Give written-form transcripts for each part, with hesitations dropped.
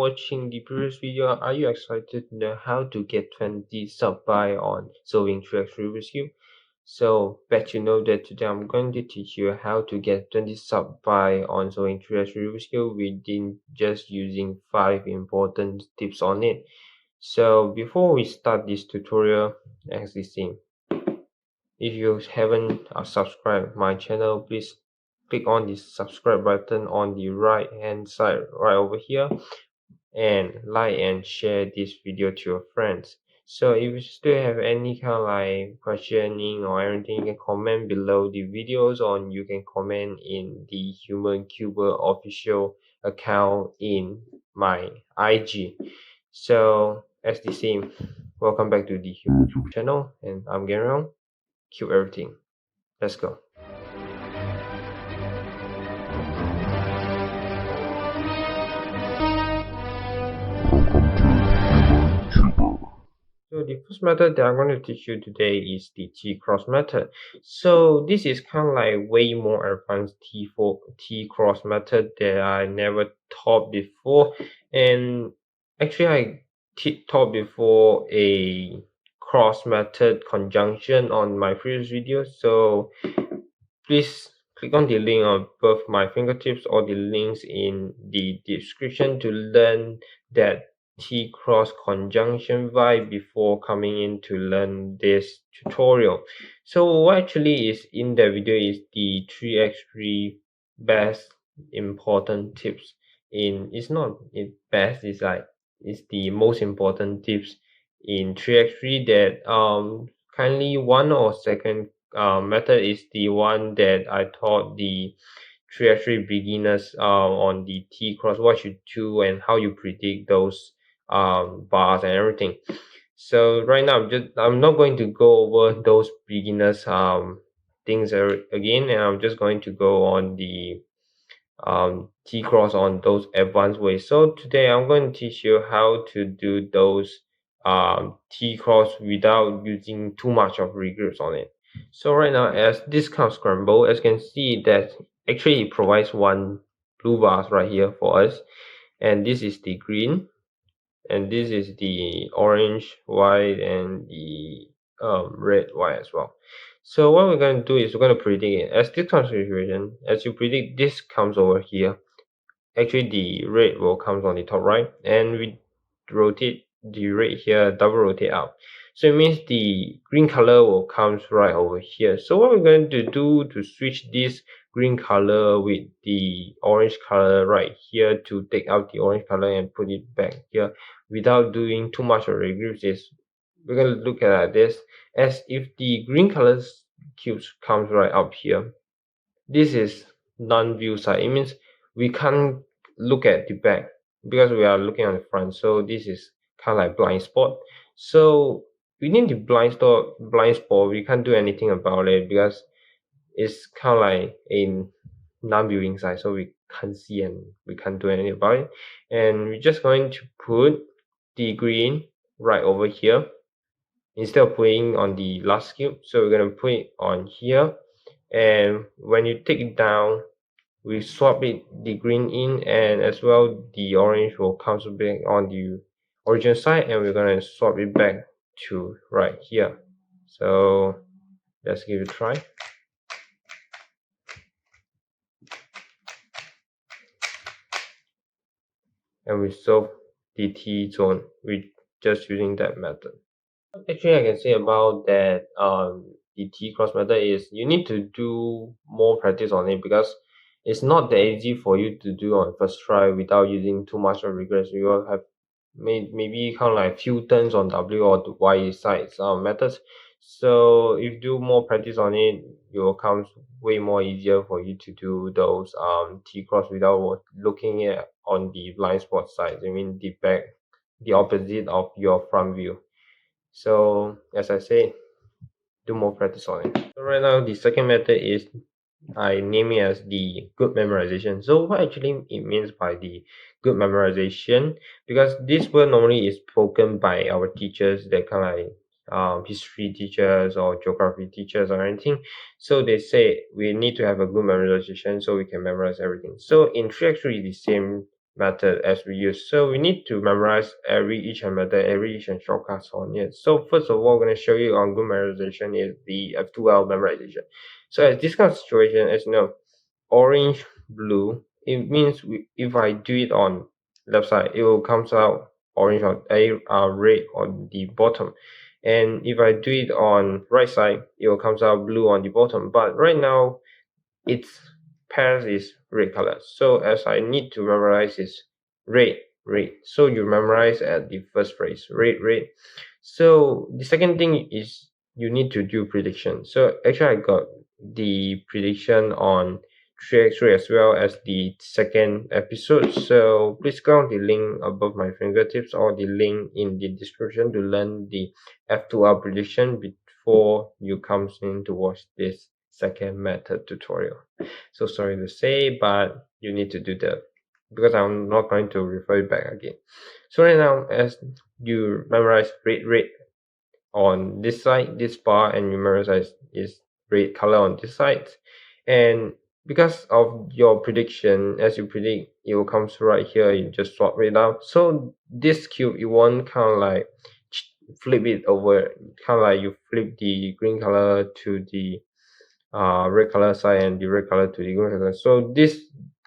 watching the previous video, are you excited to know how to get 20 sub by on solving 3x Rubik's Cube? So bet you know that today I'm going to teach you how to get 20 sub by on solving 3x Rubik's Cube within just using 5 important tips on it. So before we start this tutorial, as the same, if you haven't subscribed my channel, please click on the subscribe button on the right hand side right over here and like and share this video to your friends. So if you still have any kind of like questioning or anything, you can comment below the videos, or you can comment in the Human Cuber official account in my IG. So as the same, welcome back to the Human Cuber channel, and I'm Gary. Cube everything. Let's go. So the first method that I'm going to teach you today is the T-cross method. So this is kind of like way more advanced T-cross method that I never taught before. And actually I taught before a cross method conjunction on my previous video. So please click on the link on both my fingertips or the links in the description to learn that T-cross conjunction vibe before coming in to learn this tutorial. So what actually is in the video is the 3x3 best important tips it's not best, it's like it's the most important tips in 3x3 that kindly one or second method is the one that I taught the 3x3 beginners on the T-cross, what you do and how you predict those bars and everything. So right now I'm not going to go over those beginners things again, and I'm just going to go on the T-cross on those advanced ways. So today I'm going to teach you how to do those T-cross without using too much of regrips on it. So right now, as this comes scramble, as you can see that actually it provides one blue bars right here for us, and this is the green, and this is the orange, white, and the red, white as well. So what we're going to do is we're going to predict it. As this comes situation, as you predict, this comes over here. Actually, the red will come on the top right, and we rotate the red here, double rotate out. So it means the green color will come right over here. So what we're going to do to switch this green color with the orange color right here to take out the orange color and put it back here without doing too much of regrips is we're going to look at this as if the green color cubes comes right up here. This is non-view side. It means we can't look at the back because we are looking at the front. So this is kind of like blind spot. So within the blind spot, we can't do anything about it because it's kind of like a non-viewing side. So we can't see and we can't do anything about it. And we're just going to put the green right over here instead of putting on the last cube. So we're going to put it on here. And when you take it down, we swap it the green in, and as well the orange will come back on the original side, and we're gonna swap it back to right here. So let's give it a try. And we solve the T zone with just using that method. Actually, I can say about that the T-cross method is you need to do more practice on it because it's not that easy for you to do on first try without using too much of regrets. You will have maybe kind of like few turns on W or the Y sides methods. So if you do more practice on it, it will come way more easier for you to do those T-cross without looking at on the blind spot side. I mean the back, the opposite of your front view. So as I say, do more practice on it. So right now the second method is I name it as the good memorization. So what actually it means by the good memorization, because this word normally is spoken by our teachers, that kind of like history teachers or geography teachers or anything. So they say we need to have a good memorization so we can memorize everything. So in 3x3 the same method as we use. So we need to memorize each method, each shortcuts on it. So first of all, I'm going to show you on good memorization is the F2L memorization. So as this kind of situation, as you know, orange, blue, it means if I do it on left side, it will comes out orange on red on the bottom. And if I do it on right side, it will comes out blue on the bottom. But right now, its pairs is red color. So as I need to memorize is red, red. So you memorize at the first phrase, red, red. So the second thing is you need to do prediction. So actually I got the prediction on 3x3 as well as the second episode. So please go on the link above my fingertips or the link in the description to learn the F2R prediction before you comes in to watch this second method tutorial. So sorry to say, but you need to do that because I'm not going to refer it back again. So right now, as you memorize red, red on this side, this bar, and you memorize is red color on this side, and because of your prediction, as you predict, it will come right here. You just swap it out. So this cube, you won't kind of like flip it over, kind of like you flip the green color to the red color side and the red color to the green color. So this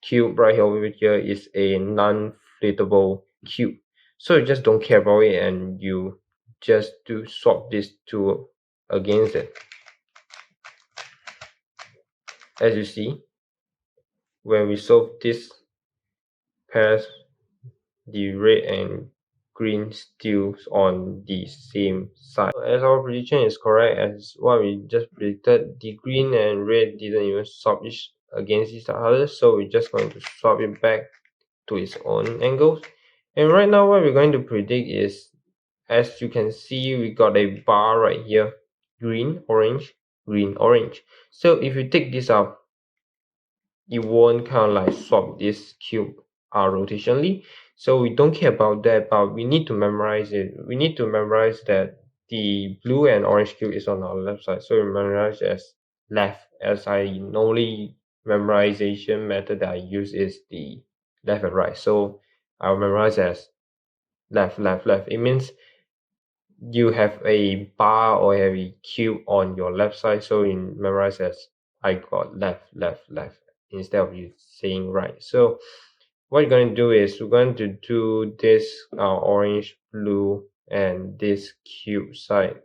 cube right here over here is a non-flippable cube. So you just don't care about it and you just do swap this two against it. As you see, when we solve this pairs, the red and green still on the same side. As our prediction is correct, as what we just predicted, the green and red didn't even swap against each other, so we're just going to swap it back to its own angles. And right now what we're going to predict is, as you can see, we got a bar right here, green, orange, green, orange. So if you take this out, it won't kind of like swap this cube rotationally. So we don't care about that, but we need to memorize it. We need to memorize that the blue and orange cube is on our left side. So we memorize as left, as I normally memorization method that I use is the left and right. So I'll memorize as left, left, left. It means you have a bar or have a cube on your left side, so you memorize as I got left, left, left instead of you saying right. So what you're going to do is we're going to do this orange, blue, and this cube side,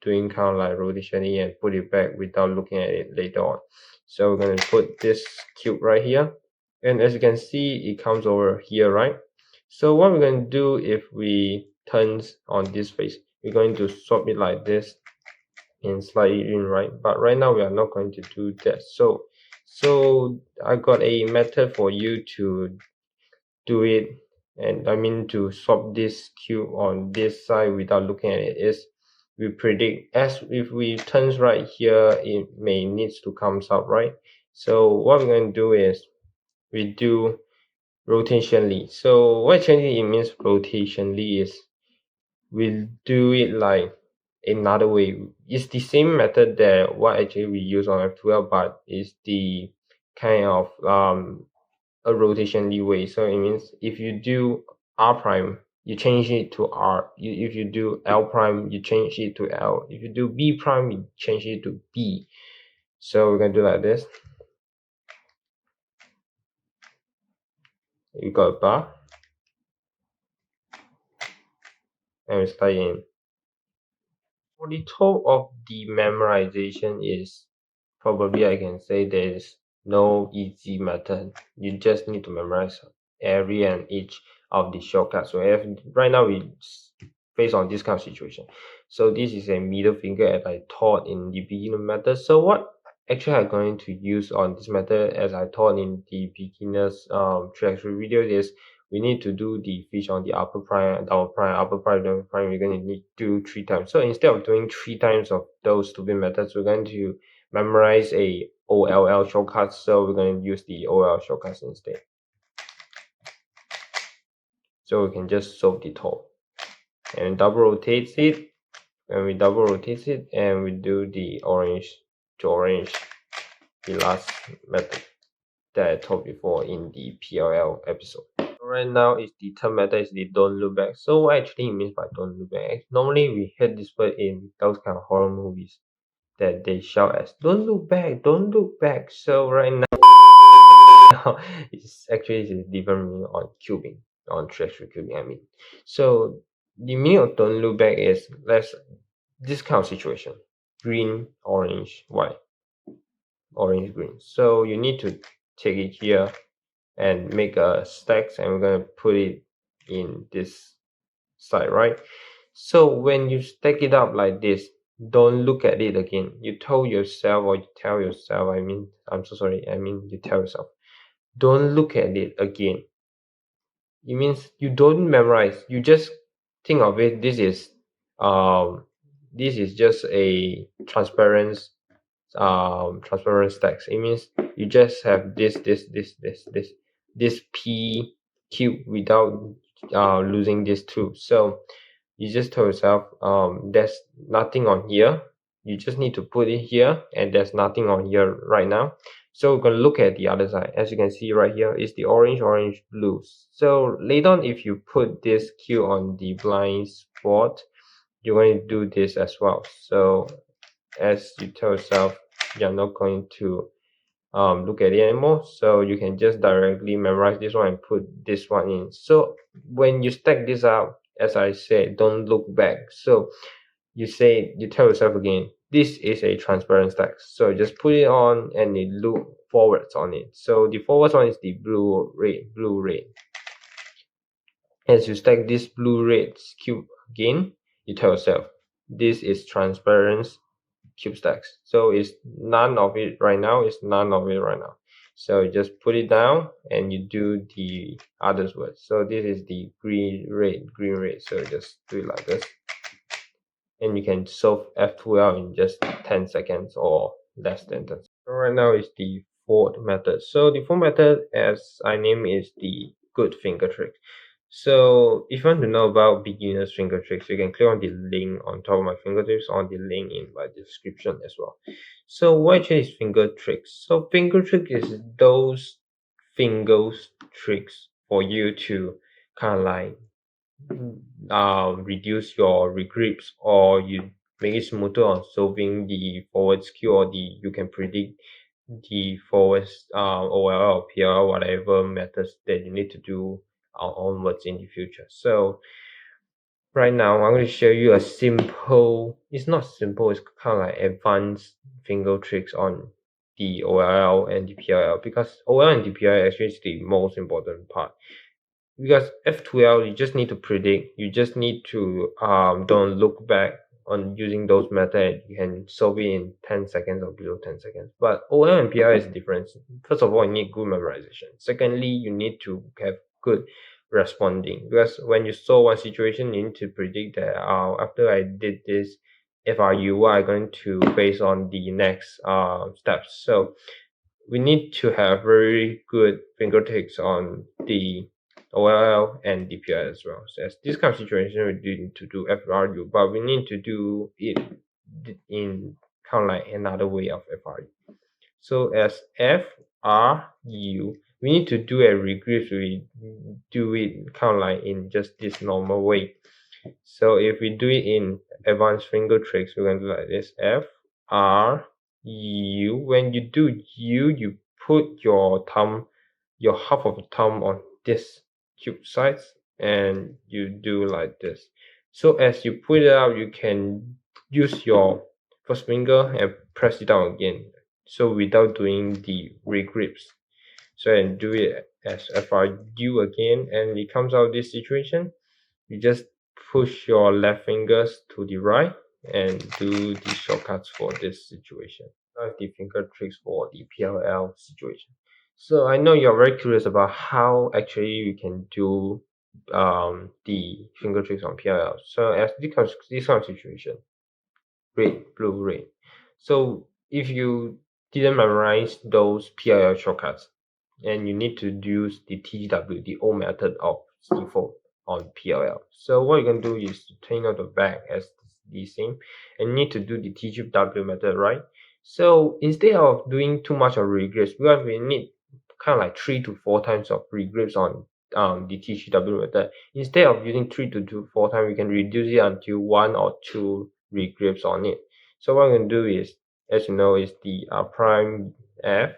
doing kind of like rotationing and put it back without looking at it later on. So we're going to put this cube right here, and as you can see, it comes over here, right? So what we're going to do if we turns on this face, we're going to swap it like this and slide it in, right? But right now we are not going to do that. So I got a method for you to do it, and I mean to swap this cube on this side without looking at it. Is we predict as if we turns right here, it may needs to comes out, right? So what we're going to do is we do rotationally. So what changing it means rotationally is we'll do it like another way. It's the same method that what actually we use on F12, but it's the kind of a rotationally way. So it means if you do R prime, you change it to R. If you do L prime, you change it to L. If you do B prime, you change it to B. So we're gonna do like this. You got a bar, and we start in. For the top of the memorization is probably I can say there is no easy method. You just need to memorize every and each of the shortcuts. So right now we face on this kind of situation. So this is a middle finger as I taught in the beginner method. So what actually I'm going to use on this method as I taught in the beginners trajectory video is we need to do the fish on the upper prime, down prime, upper prime, down prime. We're going to need to do 3 times. So instead of doing 3 times of those stupid methods, we're going to memorize a OLL shortcut. So we're going to use the OLL shortcuts instead. So we can just solve the top and double rotate it. When we double rotate it and we do the orange to orange, the last method. that I taught before in the PLL episode. Right now is the third method is the don't look back. So what actually it means by don't look back? Normally we hear this word in those kind of horror movies that they shout as don't look back, don't look back. So right now it's actually a different meaning on cubing, on treasury cubing I mean. So the meaning of don't look back is this kind of situation. Green, orange, white, orange, green. So you need to take it here and make a stacks, and we're going to put it in this side, right? So when you stack it up like this, don't look at it again. You told yourself, or you tell yourself, I'm so sorry, you tell yourself, don't look at it again. It means you don't memorize, you just think of it, this is just a transparent stacks. It means you just have this p cube without losing this two. So you just tell yourself there's nothing on here, you just need to put it here, and there's nothing on here right now. So we're going to look at the other side. As you can see right here is the orange, blue. So later on, if you put this cube on the blind spot, you're going to do this as well. So as you tell yourself, you're not going to look at it anymore, so you can just directly memorize this one and put this one in. So when you stack this up, as I said, don't look back. So you tell yourself again, this is a transparent stack, so just put it on and it look forwards on it. So the forwards one is the blue red. As you stack this blue red cube again, you tell yourself, this is transparent cube stacks. So it's none of it right now, so you just put it down and you do the others words. So this is the green red, so just do it like this, and you can solve F2L in just 10 seconds or less than 10 seconds. So right now is the fourth method. So the fourth method, as I name, is the good finger trick. So if you want to know about beginner's finger tricks, you can click on the link on top of my fingertips, on the link in my description as well. So what actually is finger tricks? So finger trick is those fingers tricks for you to kind of like reduce your regrips, or you make it smoother on solving the forward skill, or you can predict the forward OL or PL, whatever methods that you need to do onwards in the future. So right now I'm going to show you a simple, it's not simple, it's kind of like advanced finger tricks on the OL and the PLL, because OL and the PLL actually is the most important part. Because F2L, you just need to predict, you just need to don't look back on using those methods. You can solve it in 10 seconds or below 10 seconds. But OL and PL is different. First of all, you need good memorization. Secondly, you need to have good responding, because when you solve one situation, you need to predict that after I did this FRU, what I'm going to face on the next steps. So we need to have very good fingertips on the OLL and DPI as well. So as this kind of situation, we do need to do FRU, but we need to do it in kind of like another way of FRU. So as FRU, we need to do a regrips. We do it kind of like in just this normal way. So if we do it in advanced finger tricks, we're going to do like this: FRU. When you do U, you put your thumb, your half of the thumb on this cube sides, and you do like this. So as you put it out, you can use your first finger and press it down again, so without doing the regrips. So and do it as FRU again, and it comes out this situation. You just push your left fingers to the right and do the shortcuts for this situation. Now the finger tricks for the PLL situation. So I know you're very curious about how actually you can do the finger tricks on PLL. So as this kind of situation, red, blue, red. So if you didn't memorize those PLL shortcuts, and you need to use the TW, the old method of default on PLL. So what you're going to do is to turn out the back as the same, and you need to do the TW method, right? So instead of doing too much of regress, because we need kind of like 3 to 4 times of regrips on the TCW method. Instead of using 3 to 4 times, we can reduce it until 1 or 2 regrips on it. So what I'm going to do is, as you know, is the prime F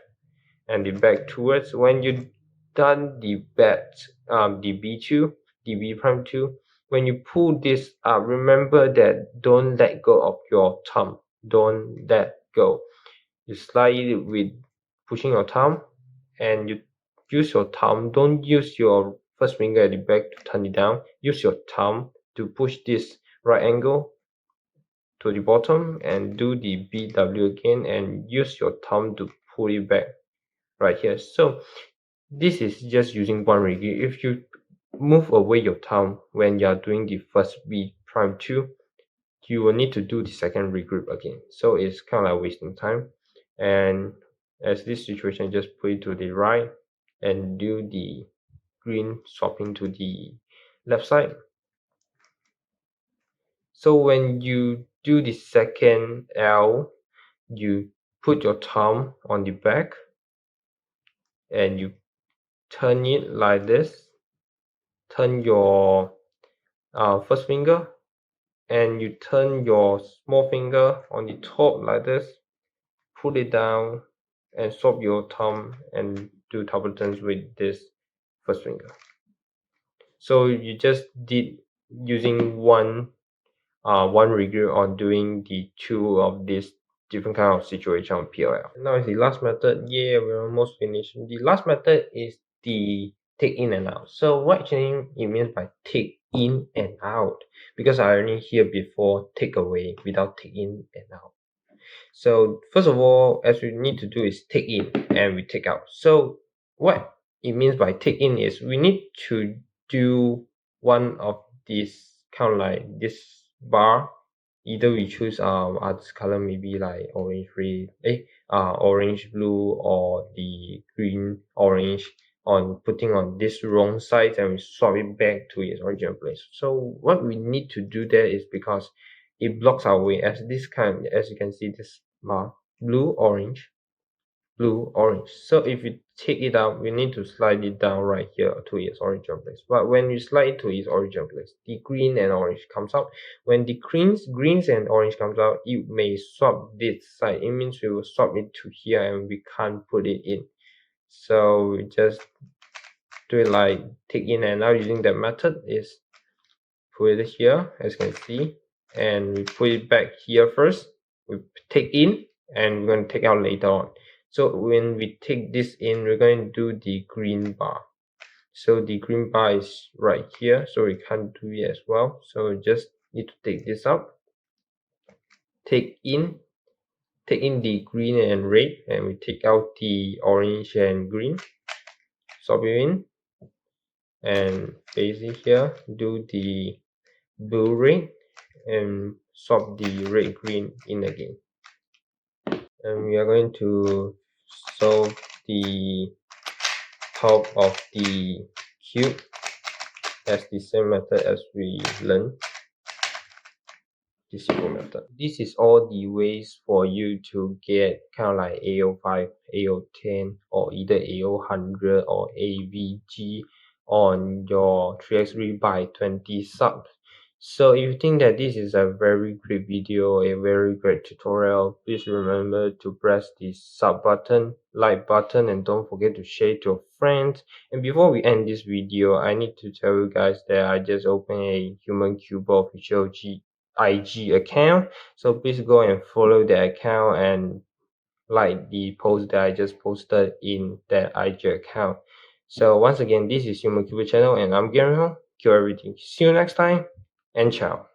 and the back towards. When you done the B2, the B prime 2, when you pull this up, remember that don't let go of your thumb. Don't let go. You slide it with pushing your thumb, and you use your thumb. Don't use your first finger at the back to turn it down. Use your thumb to push this right angle to the bottom and do the BW again, and use your thumb to pull it back right here. So this is just using one regrip. If you move away your thumb when you are doing the first B prime 2, you will need to do the second regrip again. So it's kind of like wasting time. And as this situation, just put it to the right and do the green swapping to the left side. So when you do the second L, you put your thumb on the back and you turn it like this. Turn your first finger and you turn your small finger on the top like this. Pull it down and swap your thumb and do double turns with this first finger. So you just did using one regrip on doing the two of these different kind of situation on PLL. Now is the last method. Yeah, we're almost finished. The last method is the take in and out. So what actually it means by take in and out? Because I already hear before take away without take in and out. So first of all, as we need to do is take in and we take out. So what it means by take in is we need to do one of these kind of like this bar. Either we choose arts color, maybe like orange red, orange blue, or the green orange, on putting on this wrong side, and we swap it back to its original place. So what we need to do there is because it blocks our way, as you can see this bar, blue orange. So if you take it out, we need to slide it down right here to its original place. But when you slide it to its original place, the green and orange comes out. When the greens and orange comes out, it may swap this side. It means we will swap it to here and we can't put it in. So we just do it like take in and out using that method. Is put it here, as you can see, and we put it back here first. We take in and we're going to take out later on. So when we take this in, we're going to do the green bar. So the green bar is right here, so we can't do it as well. So we just need to take this out, take in the green and red, and we take out the orange and green, swap it in, and paste it here, do the blue red, and swap the red green in again. And we are going to solve the top of the cube as the same method as we learned, the CFOP method. This is all the ways for you to get kind of like AO5, AO10, or either AO100 or AVG on your 3x3 by 20 subs. So if you think that this is a very great video, a very great tutorial, please remember to press the sub button, like button, and don't forget to share it to your friends. And before we end this video, I need to tell you guys that I just opened a Human Cuber official IG account. So please go and follow the account and like the post that I just posted in that IG account. So once again, this is Human Cuber channel and I'm Gary. Cure everything. See you next time and ciao.